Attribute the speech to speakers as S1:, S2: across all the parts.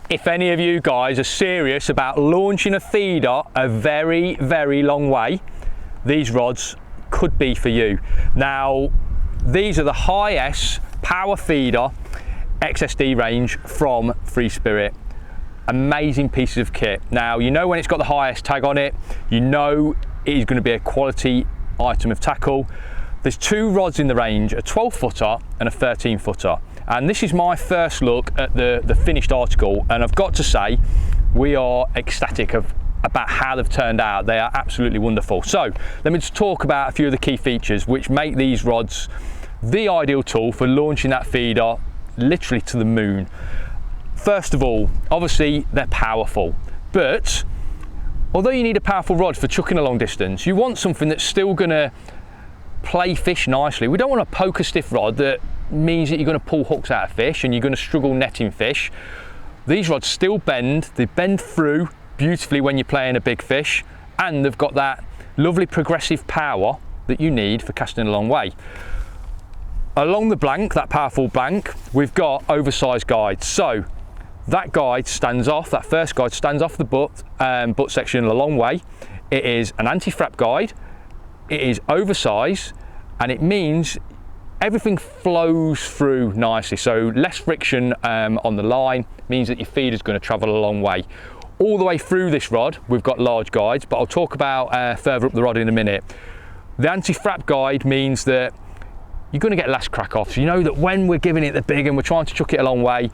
S1: If any of you guys are serious about launching a feeder a very, very long way, these rods could be for you. Now, these are the highest power feeder XSD range from Free Spirit. Amazing pieces of kit. Now, you know when it's got the highest tag on it, you know it is going to be a quality item of tackle. There's two rods in the range, a 12-footer and a 13-footer. And this is my first look at the finished article, and I've got to say we are ecstatic about how they've turned out. They are absolutely wonderful. So let me just talk about a few of the key features which make these rods the ideal tool for launching that feeder literally to the moon. First of all, obviously they're powerful, but although you need a powerful rod for chucking a long distance, you want something that's still going to play fish nicely. We don't want a poker stiff rod that means that you're going to pull hooks out of fish and you're going to struggle netting fish. These rods still bend, they bend through beautifully when you're playing a big fish, and they've got that lovely progressive power that you need for casting a long way. Along the blank, that powerful blank, we've got oversized guides. So that guide stands off, that first guide stands off the butt section a long way. It is an anti-frap guide, it is oversized, and it means everything flows through nicely. So less friction on the line means that your feeder's going to travel a long way. All the way through this rod, we've got large guides, but I'll talk about further up the rod in a minute. The anti-frap guide means that you're going to get less crack-offs. You know that when we're giving it the big and we're trying to chuck it a long way,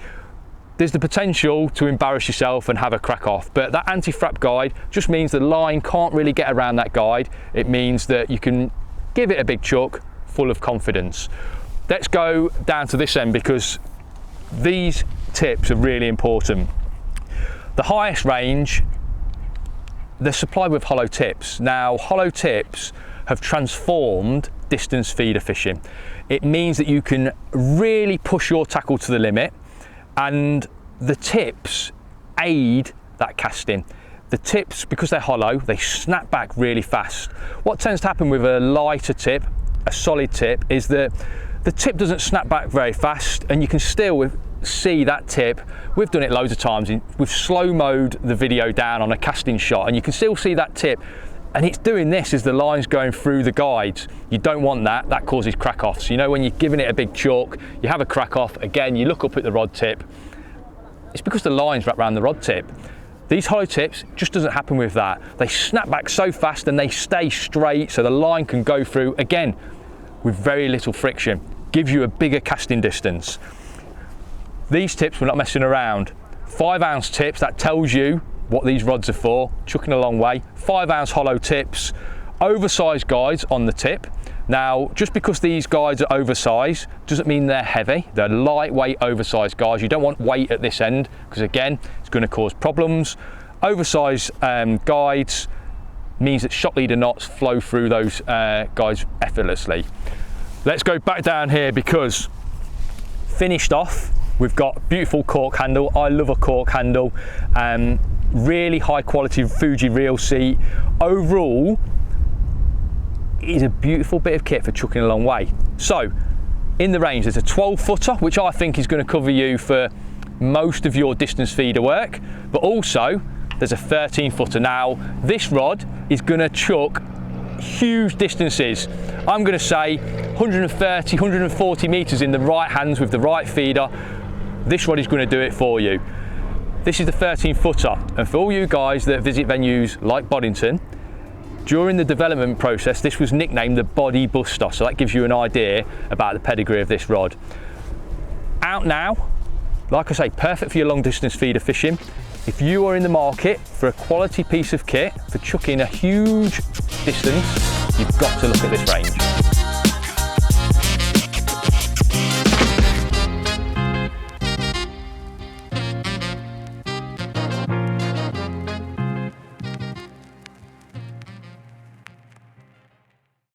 S1: there's the potential to embarrass yourself and have a crack off. But that anti-frap guide just means the line can't really get around that guide. It means that you can give it a big chuck full of confidence. Let's go down to this end because these tips are really important. The highest range, they're supplied with hollow tips. Now, hollow tips have transformed distance feeder fishing. It means that you can really push your tackle to the limit, and the tips aid that casting. The tips, because they're hollow, they snap back really fast. What tends to happen with a lighter tip, a solid tip, is that the tip doesn't snap back very fast, and you can still see that tip. We've done it loads of times. We've slow-moed the video down on a casting shot, and you can still see that tip, and it's doing this as the line's going through the guides. You don't want that. That causes crack-offs. You know, when you're giving it a big chuck, you have a crack-off. Again, you look up at the rod tip. It's because the line's wrapped around the rod tip. These hollow tips just doesn't happen with that. They snap back so fast and they stay straight so the line can go through, again, with very little friction. Gives you a bigger casting distance. These tips, we're not messing around. 5-ounce tips, that tells you what these rods are for, chucking a long way. 5-ounce hollow tips, oversized guides on the tip. Now, just because these guides are oversized doesn't mean they're heavy. They're lightweight, oversized guides. You don't want weight at this end because, again, it's going to cause problems. Oversized guides means that shock leader knots flow through those guides effortlessly. Let's go back down here because finished off, we've got beautiful cork handle. I love a cork handle. Really high quality Fuji reel seat. Overall, it is a beautiful bit of kit for chucking a long way. So, in the range, there's a 12-footer, which I think is going to cover you for most of your distance feeder work, but also there's a 13-footer. Now, this rod is going to chuck huge distances. I'm going to say 130, 140 meters in the right hands with the right feeder. This rod is going to do it for you. This is the 13-footer, and for all you guys that visit venues like Boddington, during the development process, this was nicknamed the Body Buster, so that gives you an idea about the pedigree of this rod. Out now, like I say, perfect for your long distance feeder fishing. If you are in the market for a quality piece of kit for chucking a huge distance, you've got to look at this range.